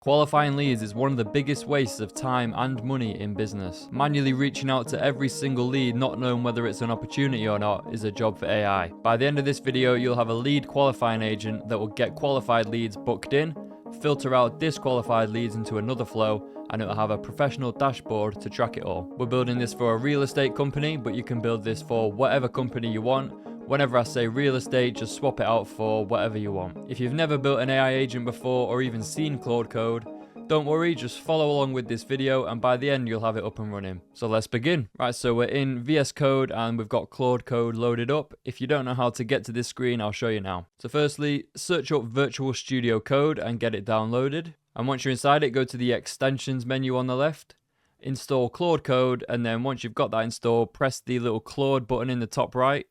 Qualifying leads is one of the biggest wastes of time and money in business. Manually reaching out to every single lead, not knowing whether it's an opportunity or not, is a job for AI. By the end of this video, you'll have a lead qualifying agent that will get qualified leads booked in, filter out disqualified leads into another flow, and it'll have a professional dashboard to track it all. We're building this for a real estate company, but you can build this for whatever company you want. Whenever I say real estate, just swap it out for whatever you want. If you've never built an AI agent before or even seen Claude Code, don't worry, just follow along with this video and by the end you'll have it up and running. So let's begin. Right, so we're in VS Code and we've got Claude Code loaded up. If you don't know how to get to this screen, I'll show you now. So firstly, search up Virtual Studio Code and get it downloaded. And once you're inside it, go to the extensions menu on the left, install Claude Code, and then once you've got that installed, press the little Claude button in the top right,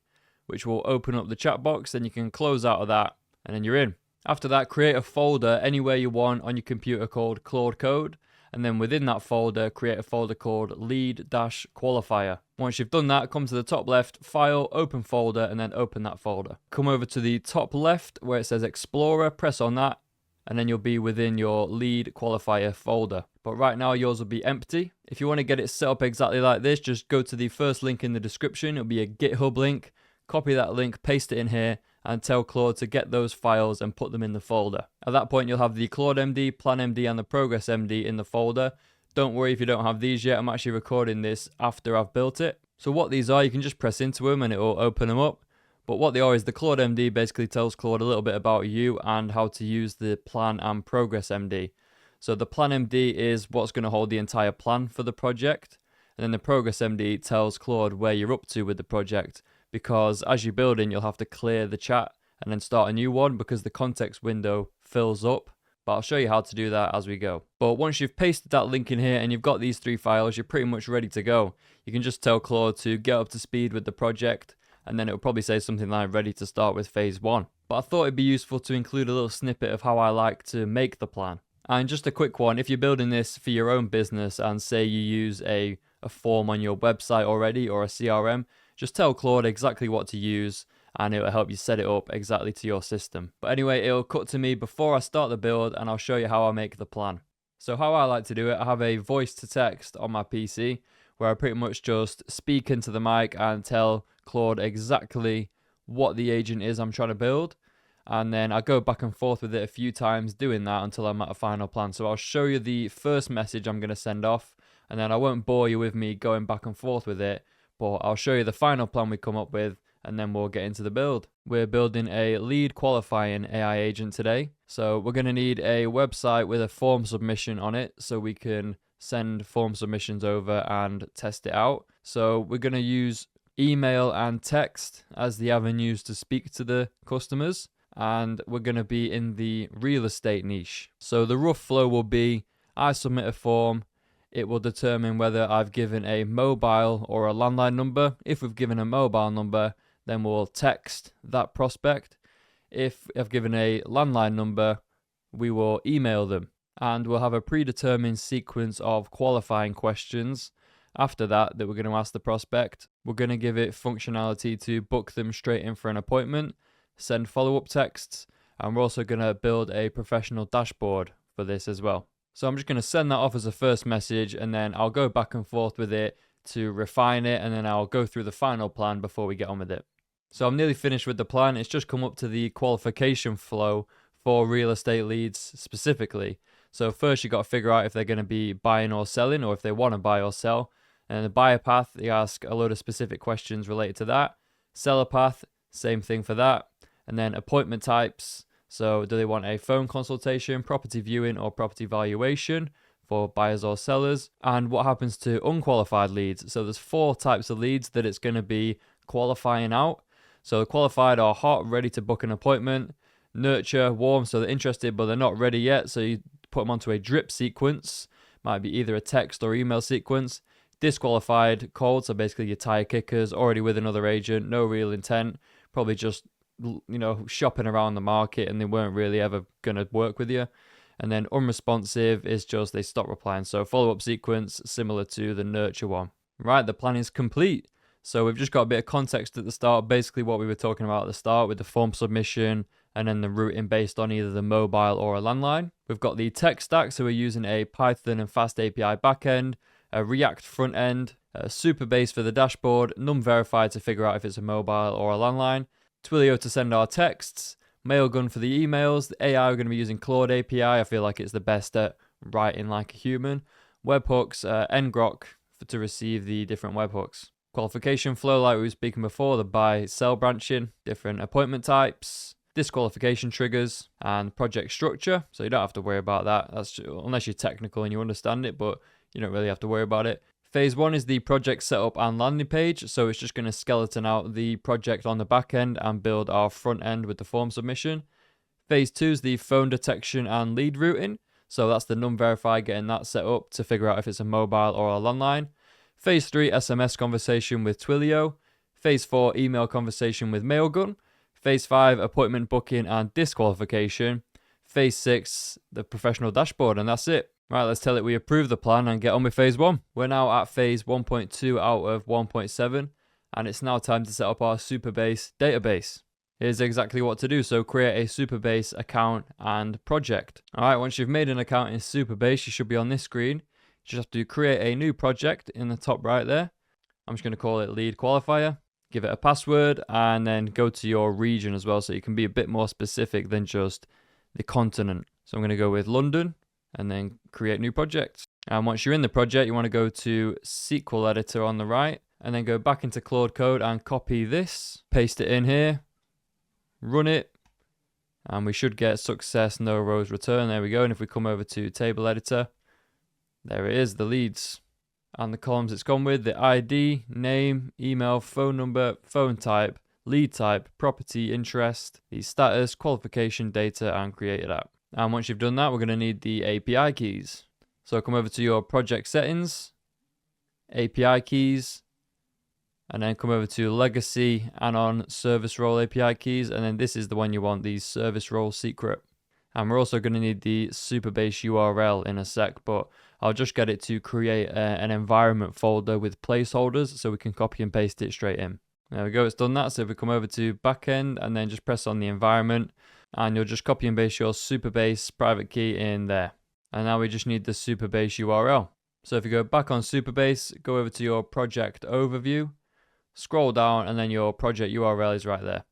which will open up the chat box. Then you can close out of that and then you're in. After that, create a folder anywhere you want on your computer called Claude Code, and then within that folder, create a folder called lead-qualifier. Once you've done that, come to the top left, File, Open Folder, and then open that folder. Come over to the top left where it says Explorer, press on that, and then you'll be within your lead qualifier folder. But right now yours will be empty. If you want to get it set up exactly like this, just go to the first link in the description. It'll be a GitHub link. Copy that link, paste it in here, and tell Claude to get those files and put them in the folder. At that point, you'll have the Claude MD, Plan MD, and the Progress MD in the folder. Don't worry if you don't have these yet. I'm actually recording this after I've built it. So what these are, you can just press into them and it will open them up. But what they are is the Claude MD basically tells Claude a little bit about you and how to use the Plan and Progress MD. So the Plan MD is what's going to hold the entire plan for the project. And then the Progress MD tells Claude where you're up to with the project, because as you're building, you'll have to clear the chat and then start a new one because the context window fills up. But I'll show you how to do that as we go. But once you've pasted that link in here and you've got these three files, you're pretty much ready to go. You can just tell Claude to get up to speed with the project, and then it'll probably say something like ready to start with phase 1. But I thought it'd be useful to include a little snippet of how I like to make the plan. And just a quick one, if you're building this for your own business and say you use a form on your website already or a CRM, just tell Claude exactly what to use and it will help you set it up exactly to your system. But anyway, it'll cut to me before I start the build and I'll show you how I make the plan. So how I like to do it, I have a voice to text on my PC where I pretty much just speak into the mic and tell Claude exactly what the agent is I'm trying to build. And then I go back and forth with it a few times doing that until I'm at a final plan. So I'll show you the first message I'm going to send off, and then I won't bore you with me going back and forth with it, but I'll show you the final plan we come up with, and then we'll get into the build. We're building a lead qualifying AI agent today. So we're going to need a website with a form submission on it so we can send form submissions over and test it out. So we're going to use email and text as the avenues to speak to the customers. And we're going to be in the real estate niche. So the rough flow will be, I submit a form, it will determine whether I've given a mobile or a landline number. If we've given a mobile number, then we'll text that prospect. If I've given a landline number, we will email them. And we'll have a predetermined sequence of qualifying questions after that we're going to ask the prospect. We're going to give it functionality to book them straight in for an appointment, send follow-up texts, and we're also going to build a professional dashboard for this as well. So I'm just going to send that off as a first message, and then I'll go back and forth with it to refine it, and then I'll go through the final plan before we get on with it. So I'm nearly finished with the plan. It's just come up to the qualification flow for real estate leads specifically. So first you got to figure out if they're going to be buying or selling, or if they want to buy or sell. And the buyer path, they ask a load of specific questions related to that. Seller path, same thing for that. And then appointment types. So do they want a phone consultation, property viewing, or property valuation for buyers or sellers? And what happens to unqualified leads? So there's 4 types of leads that it's going to be qualifying out. So the qualified are hot, ready to book an appointment. Nurture, warm, so they're interested but they're not ready yet. So you put them onto a drip sequence. Might be either a text or email sequence. Disqualified, cold, so basically your tire kickers, already with another agent, no real intent, probably just shopping around the market and they weren't really ever going to work with you. And then unresponsive is just they stop replying. So follow-up sequence similar to the nurture one. Right, the plan is complete. So we've just got a bit of context at the start, basically what we were talking about at the start with the form submission and then the routing based on either the mobile or a landline. We've got the tech stack, so we're using a Python and Fast API backend, a React front end, a Supabase for the dashboard, Numverify to figure out if it's a mobile or a landline, Twilio to send our texts, Mailgun for the emails. The AI, we're going to be using Claude API. I feel like it's the best at writing like a human. Webhooks, ngrok to receive the different webhooks. Qualification flow, like we were speaking before, the buy sell branching, different appointment types, disqualification triggers, and project structure. So you don't have to worry about that. That's unless you're technical and you understand it, but you don't really have to worry about it. Phase 1 is the project setup and landing page. So it's just going to skeleton out the project on the back end and build our front end with the form submission. Phase 2 is the phone detection and lead routing. So that's the Numverify, getting that set up to figure out if it's a mobile or a landline. Phase 3, SMS conversation with Twilio. Phase 4, email conversation with Mailgun. Phase 5, appointment booking and disqualification. Phase 6, the professional dashboard, and that's it. Right, let's tell it we approve the plan and get on with phase 1. We're now at phase 1.2 out of 1.7, and it's now time to set up our Supabase database. Here's exactly what to do. So create a Supabase account and project. All right, once you've made an account in Supabase, you should be on this screen. You just have to create a new project in the top right there. I'm just going to call it lead qualifier. Give it a password and then go to your region as well, so you can be a bit more specific than just the continent. So I'm going to go with London and then create new project. And once you're in the project, you want to go to SQL editor on the right and then go back into Claude Code and copy this, paste it in here, run it, and we should get success, no rows return. There we go. And if we come over to table editor, there it is, the leads and the columns it's gone with: the ID, name, email, phone number, phone type, lead type, property, interest, the status, qualification, data, and created app. And once you've done that, we're going to need the API keys. So come over to your project settings, API keys, and then come over to legacy and on service role API keys. And then this is the one you want, the service role secret. And we're also going to need the Supabase URL in a sec, but I'll just get it to create an environment folder with placeholders so we can copy and paste it straight in. There we go, it's done that. So if we come over to backend and then just press on the environment, and you'll just copy and paste your Supabase private key in there. And now we just need the Supabase URL. So if you go back on Supabase, go over to your project overview, scroll down, and then your project URL is right there.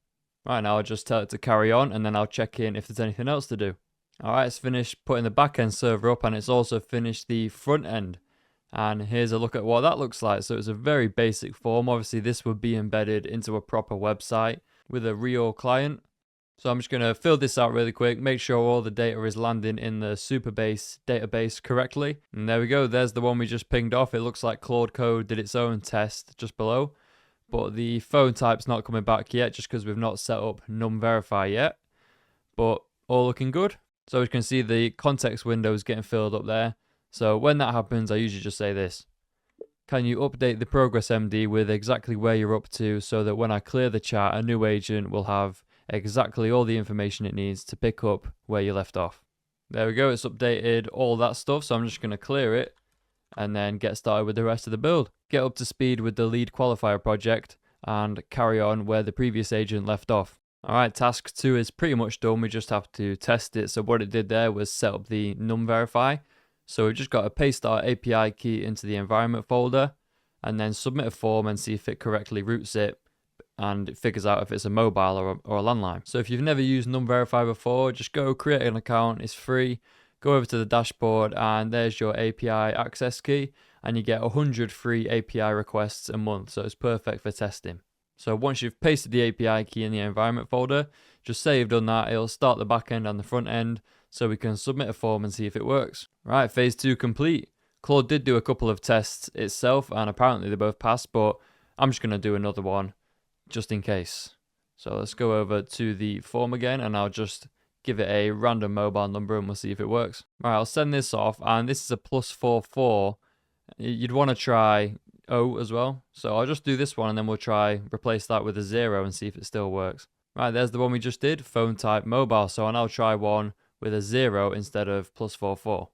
Right, now I'll just tell it to carry on, and then I'll check in if there's anything else to do. All right, it's finished putting the backend server up, and it's also finished the front end. And here's a look at what that looks like. So it's a very basic form. Obviously, this would be embedded into a proper website with a real client. So I'm just going to fill this out really quick, make sure all the data is landing in the Supabase database correctly. And there we go, there's the one we just pinged off. It looks like Claude Code did its own test just below. But the phone type's not coming back yet just because we've not set up Numverify yet. But all looking good. So you can see the context window is getting filled up there. So when that happens, I usually just say this: can you update the progress MD with exactly where you're up to, so that when I clear the chat, a new agent will have exactly all the information it needs to pick up where you left off. There we go, it's updated all that stuff. So I'm just going to clear it and then get started with the rest of the build. Get up to speed with the lead qualifier project and carry on where the previous agent left off. Alright, task 2 is pretty much done. We just have to test it. So what it did there was set up the Numverify. So we just got to paste our API key into the environment folder and then submit a form and see if it correctly routes it and it figures out if it's a mobile or a landline. So if you've never used Numverify before, just go create an account. It's free. Go over to the dashboard and there's your API access key, and you get 100 free API requests a month. So it's perfect for testing. So once you've pasted the API key in the environment folder, just say you've done that. It'll start the back end and the front end so we can submit a form and see if it works. Right, phase 2 complete. Claude did do a couple of tests itself and apparently they both passed, but I'm just going to do another one just in case. So let's go over to the form again and I'll just give it a random mobile number and we'll see if it works. All right, I'll send this off, and this is a +44. You'd want to try 0 as well. So I'll just do this one and then we'll try replace that with a 0 and see if it still works. Right, there's the one we just did, phone type mobile. So I'll now try one with a 0 instead of +44.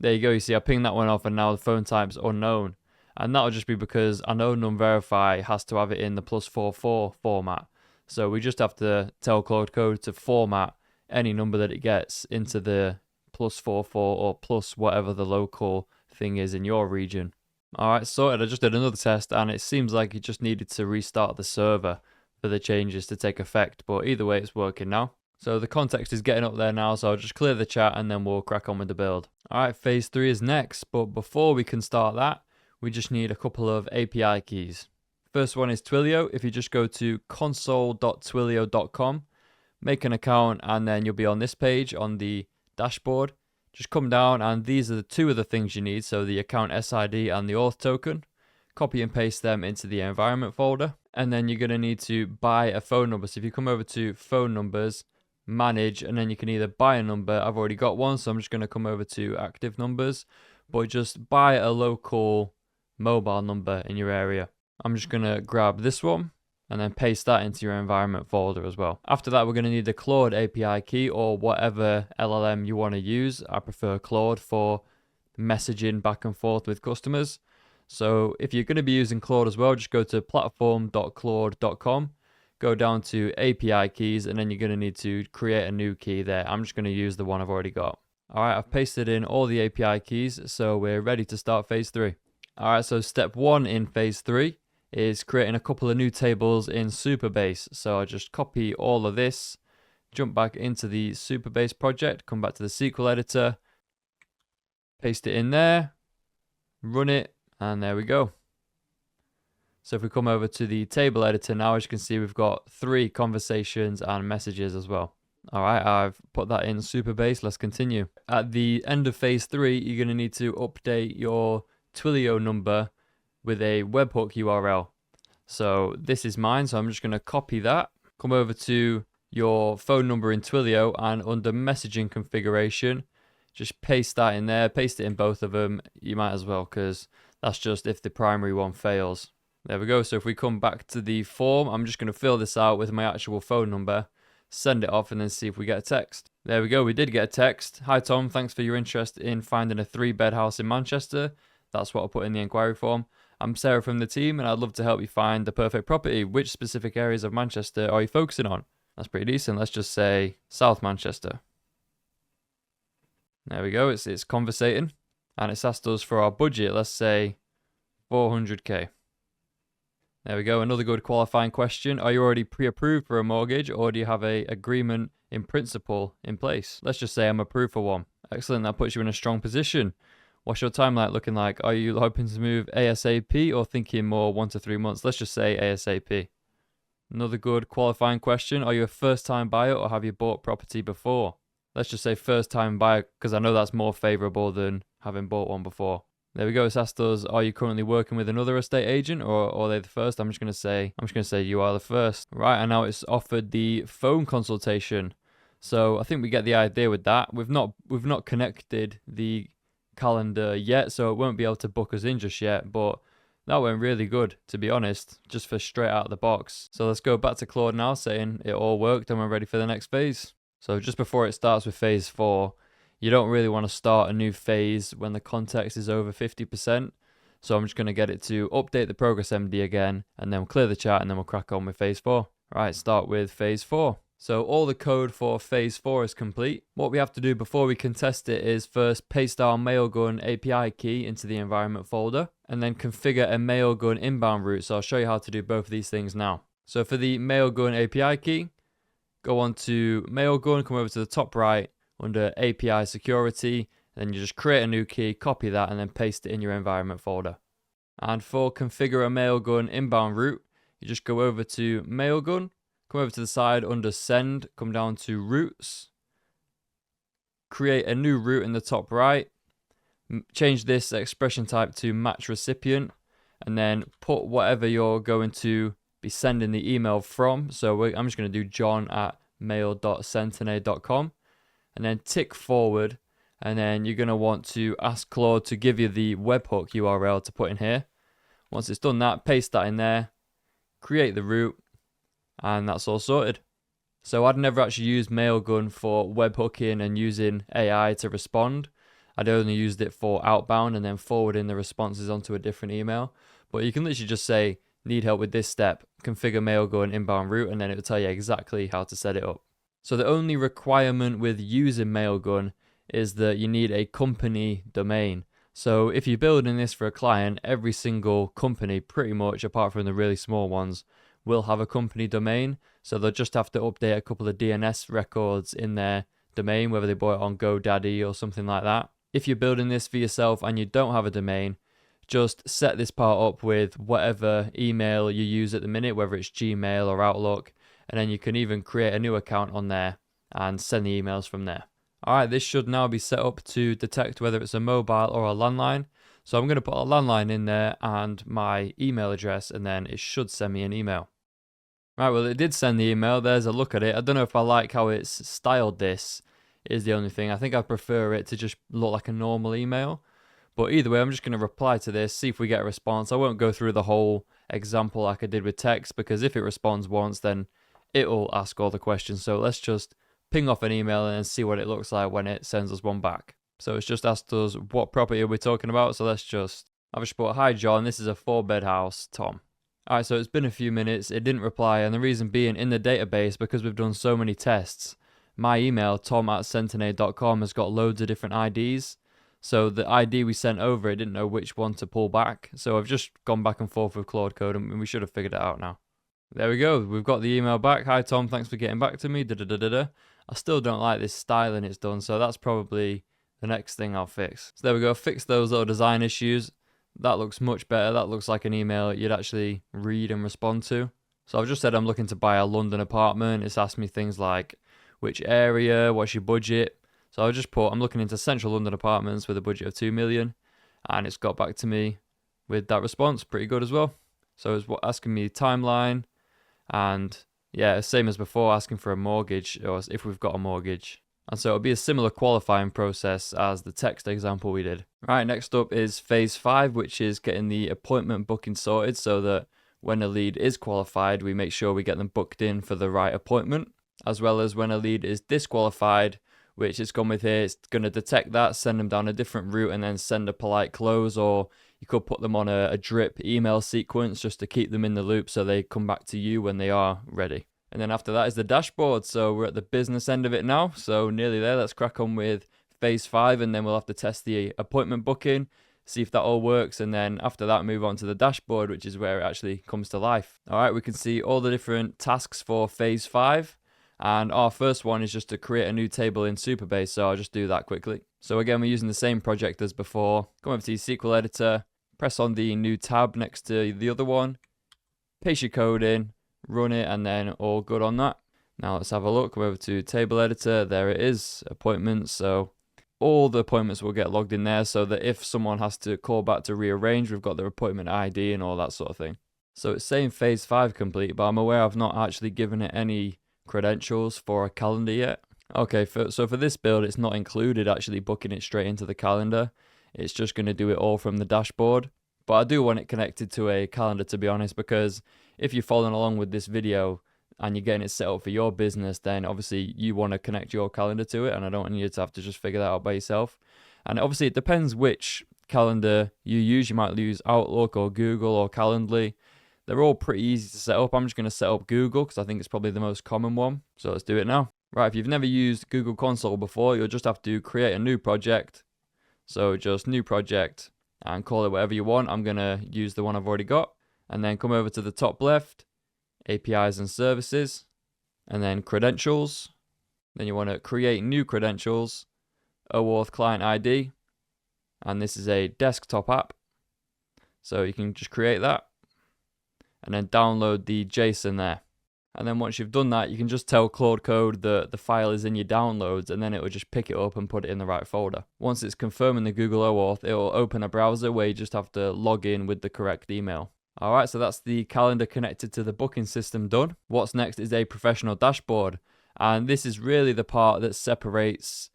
There you go, you see I pinged that one off and now the phone type's unknown. And that'll just be because I know Numverify has to have it in the +44 format. So we just have to tell Claude Code to format any number that it gets into the +44 or plus whatever the local thing is in your region. Alright, sorted. I just did another test and it seems like it just needed to restart the server for the changes to take effect, but either way it's working now. So the context is getting up there now, so I'll just clear the chat and then we'll crack on with the build. Alright, phase 3 is next, but before we can start that, we just need a couple of API keys. First one is Twilio. If you just go to console.twilio.com, make an account, and then you'll be on this page on the dashboard. Just come down and these are the two of the things you need, so the account SID and the auth token. Copy and paste them into the environment folder, and then you're going to need to buy a phone number. So if you come over to phone numbers, manage, and then you can either buy a number. I've already got one, so I'm just going to come over to active numbers, but just buy a local mobile number in your area. I'm just going to grab this one and then paste that into your environment folder as well. After that, we're going to need the Claude API key or whatever LLM you want to use. I prefer Claude for messaging back and forth with customers. So if you're going to be using Claude as well, just go to platform.claude.com, go down to API keys, and then you're going to need to create a new key there. I'm just going to use the one I've already got. All right, I've pasted in all the API keys, so we're ready to start phase 3. All right, so step 1 in phase 3 is creating a couple of new tables in Supabase. So I just copy all of this, jump back into the Supabase project, come back to the SQL editor, paste it in there, run it, and there we go. So if we come over to the table editor now, as you can see, we've got 3 conversations and messages as well. All right, I've put that in Supabase. Let's continue. At the end of phase 3, you're going to need to update your Twilio number with a webhook URL. So this is mine, so I'm just going to copy that, come over to your phone number in Twilio, and under messaging configuration, just paste that in there, paste it in both of them. You might as well, because that's just if the primary one fails. There we go. So if we come back to the form, I'm just going to fill this out with my actual phone number, send it off, and then see if we get a text. There we go. We did get a text. Hi Tom, thanks for your interest in finding a 3-bed house in Manchester. That's what I put in the inquiry form. I'm Sarah from the team, and I'd love to help you find the perfect property. Which specific areas of Manchester are you focusing on? That's pretty decent. Let's just say South Manchester. There we go. It's conversating, and it's asked us for our budget. Let's say 400k. There we go. Another good qualifying question. Are you already pre-approved for a mortgage, or do you have a agreement in principle in place? Let's just say I'm approved for one. Excellent. That puts you in a strong position. What's your timeline looking like? Are you hoping to move ASAP or thinking more 1 to 3 months? Let's just say ASAP. Another good qualifying question. Are you a first-time buyer or have you bought property before? Let's just say first-time buyer, because I know that's more favorable than having bought one before. There we go. It's asked us, are you currently working with another estate agent or are they the first? I'm just going to say you are the first. Right, and now it's offered the phone consultation. So I think we get the idea with that. We've not connected the calendar yet, so it won't be able to book us in just yet, but that went really good, to be honest, just for straight out of the box. So let's go back to Claude now, saying it all worked and we're ready for the next phase. So just before it starts with phase 4, you don't really want to start a new phase when the context is over 50%. So I'm just going to get it to update the progress MD again, and then we'll clear the chat, and then we'll crack on with phase 4. Right, start with phase 4. So all the code for phase 4 is complete. What we have to do before we can test it is first paste our Mailgun API key into the environment folder, and then configure a Mailgun inbound route. So I'll show you how to do both of these things now. So for the Mailgun API key, go on to Mailgun, come over to the top right under API security, and then you just create a new key, copy that, and then paste it in your environment folder. And for configure a Mailgun inbound route, you just go over to Mailgun, come over to the side under send, come down to routes, create a new route in the top right, change this expression type to match recipient, and then put whatever you're going to be sending the email from. So I'm just going to do john@mail.centenay.com, and then tick forward, and then you're going to want to ask Claude to give you the webhook URL to put in here. Once it's done that, paste that in there, create the route, and that's all sorted. So I'd never actually used Mailgun for webhooking and using AI to respond. I'd only used it for outbound and then forwarding the responses onto a different email. But you can literally just say, need help with this step, configure Mailgun inbound route, and then it will tell you exactly how to set it up. So the only requirement with using Mailgun is that you need a company domain. So if you're building this for a client, every single company, pretty much, apart from the really small ones, will have a company domain. So they'll just have to update a couple of DNS records in their domain, whether they bought it on GoDaddy or something like that. If you're building this for yourself and you don't have a domain, just set this part up with whatever email you use at the minute, whether it's Gmail or Outlook, and then you can even create a new account on there and send the emails from there. Alright, this should now be set up to detect whether it's a mobile or a landline. So I'm going to put a landline in there and my email address, and then it should send me an email. Right, well, it did send the email. There's a look at it. I don't know if I like how it's styled this, is the only thing. I think I prefer it to just look like a normal email. But either way, I'm just going to reply to this, see if we get a response. I won't go through the whole example like I did with text, because if it responds once, then it'll ask all the questions. So let's just ping off an email and see what it looks like when it sends us one back. So it's just asked us what property are we talking about. So I've just put, "Hi John, this is a 4-bed house, Tom." Alright, so it's been a few minutes, it didn't reply, and the reason being, in the database, because we've done so many tests, my email, tom@sentinel.com, has got loads of different IDs. So the ID we sent over, it didn't know which one to pull back. So I've just gone back and forth with Claude Code, and we should have figured it out now. There we go, we've got the email back. "Hi Tom, thanks for getting back to me, da-da-da-da-da." I still don't like this styling it's done, so that's probably the next thing I'll fix. So there we go, fix those little design issues. That looks much better. That looks like an email you'd actually read and respond to. So I've just said I'm looking to buy a London apartment. It's asked me things like which area, what's your budget. So I'll just put I'm looking into central London apartments with a budget of 2 million, and it's got back to me with that response. Pretty good as well. So it's asking me timeline, and yeah, same as before, asking for a mortgage, or if we've got a mortgage. And so it'll be a similar qualifying process as the text example we did. Right, next up is phase 5, which is getting the appointment booking sorted so that when a lead is qualified, we make sure we get them booked in for the right appointment, as well as when a lead is disqualified, which it's gone with here, it's going to detect that, send them down a different route, and then send a polite close, or you could put them on a drip email sequence just to keep them in the loop so they come back to you when they are ready. And then after that is the dashboard. So we're at the business end of it now, so nearly there. Let's crack on with phase 5, and then we'll have to test the appointment booking, see if that all works, and then after that move on to the dashboard, which is where it actually comes to life. Alright, we can see all the different tasks for phase 5, and our first one is just to create a new table in Supabase, so I'll just do that quickly. So again, we're using the same project as before. Come over to your SQL editor, press on the new tab next to the other one, paste your code in, run it, and then all good on that. Now let's have a look. Come over to table editor. There it is, appointments. So all the appointments will get logged in there, so that if someone has to call back to rearrange, we've got their appointment ID and all that sort of thing. So it's saying phase 5 complete, but I'm aware I've not actually given it any credentials for a calendar yet. Okay, so for this build, it's not included actually booking it straight into the calendar. It's just going to do it all from the dashboard. But I do want it connected to a calendar, to be honest, because if you're following along with this video and you're getting it set up for your business, then obviously you want to connect your calendar to it, and I don't want you to have to just figure that out by yourself. And obviously it depends which calendar you use. You might use Outlook or Google or Calendly. They're all pretty easy to set up. I'm just going to set up Google because I think it's probably the most common one. So let's do it now. Right, if you've never used Google Console before, you'll just have to create a new project. So just new project and call it whatever you want. I'm going to use the one I've already got. And then come over to the top left, APIs and services, and then credentials. Then you want to create new credentials, OAuth client ID, and this is a desktop app. So you can just create that and then download the JSON there. And then once you've done that, you can just tell Claude Code that the file is in your downloads, and then it will just pick it up and put it in the right folder. Once it's confirming the Google OAuth, it will open a browser where you just have to log in with the correct email. Alright, so that's the calendar connected to the booking system done. What's next is a professional dashboard. And this is really the part that separates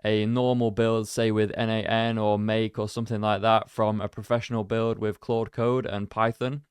a normal build, say with NAN or Make or something like that, from a professional build with Claude Code and Python.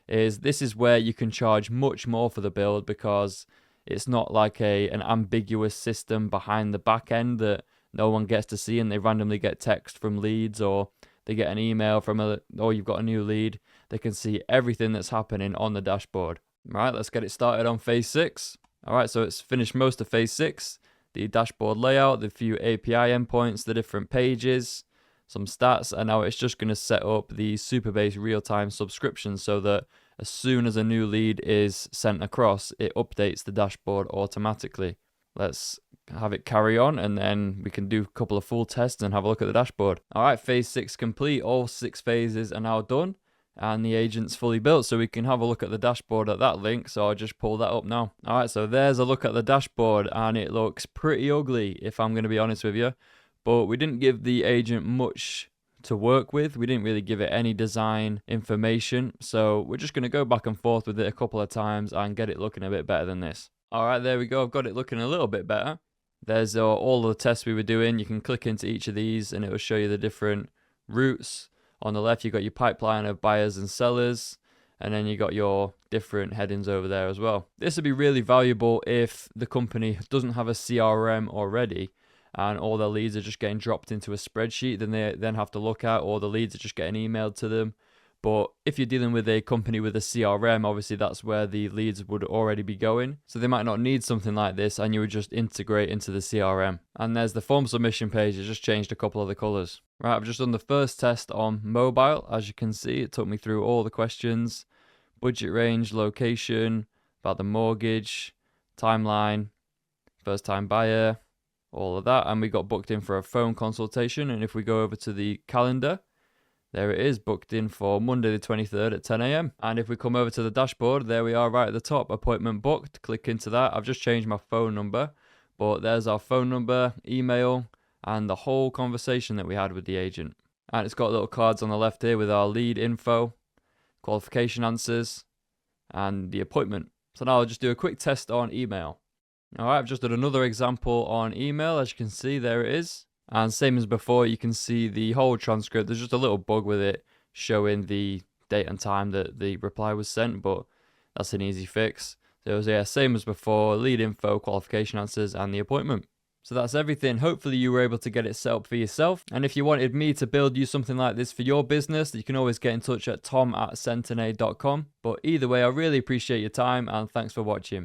This is where you can charge much more for the build, because it's not like an ambiguous system behind the back end that no one gets to see and they randomly get text from leads, or they get an email from or you've got a new lead, they can see everything that's happening on the dashboard. Right, let's get it started on phase 6. All right, so it's finished most of phase 6. The dashboard layout, the few API endpoints, the different pages, some stats, and now it's just going to set up the Supabase real-time subscription so that as soon as a new lead is sent across, it updates the dashboard automatically. Let's have it carry on, and then we can do a couple of full tests and have a look at the dashboard. All right, phase 6 complete. All 6 phases are now done, and the agent's fully built, so we can have a look at the dashboard at that link. So I'll just pull that up now. All right, so there's a look at the dashboard, and it looks pretty ugly, if I'm going to be honest with you. But we didn't give the agent much to work with. We didn't really give it any design information, so we're just going to go back and forth with it a couple of times and get it looking a bit better than this. All right, there we go. I've got it looking a little bit better. There's all the tests we were doing. You can click into each of these and it will show you the different routes. On the left, you've got your pipeline of buyers and sellers, and then you got your different headings over there as well. This would be really valuable if the company doesn't have a CRM already and all their leads are just getting dropped into a spreadsheet then they then have to look at, or the leads are just getting emailed to them. But if you're dealing with a company with a CRM, obviously that's where the leads would already be going. So they might not need something like this, and you would just integrate into the CRM. And there's the form submission page. It just changed a couple of the colors. Right, I've just done the first test on mobile. As you can see, it took me through all the questions: budget range, location, about the mortgage, timeline, first time buyer, all of that. And we got booked in for a phone consultation. And if we go over to the calendar, there it is, booked in for Monday the 23rd at 10 a.m. And if we come over to the dashboard, there we are right at the top, appointment booked. Click into that. I've just changed my phone number, but there's our phone number, email, and the whole conversation that we had with the agent. And it's got little cards on the left here with our lead info, qualification answers, and the appointment. So now I'll just do a quick test on email. All right, I've just done another example on email. As you can see, there it is. And same as before, you can see the whole transcript. There's just a little bug with it showing the date and time that the reply was sent, but that's an easy fix. So it was, yeah, same as before, lead info, qualification answers, and the appointment. So that's everything. Hopefully you were able to get it set up for yourself. And if you wanted me to build you something like this for your business, you can always get in touch at tom@centenay.com. But either way, I really appreciate your time and thanks for watching.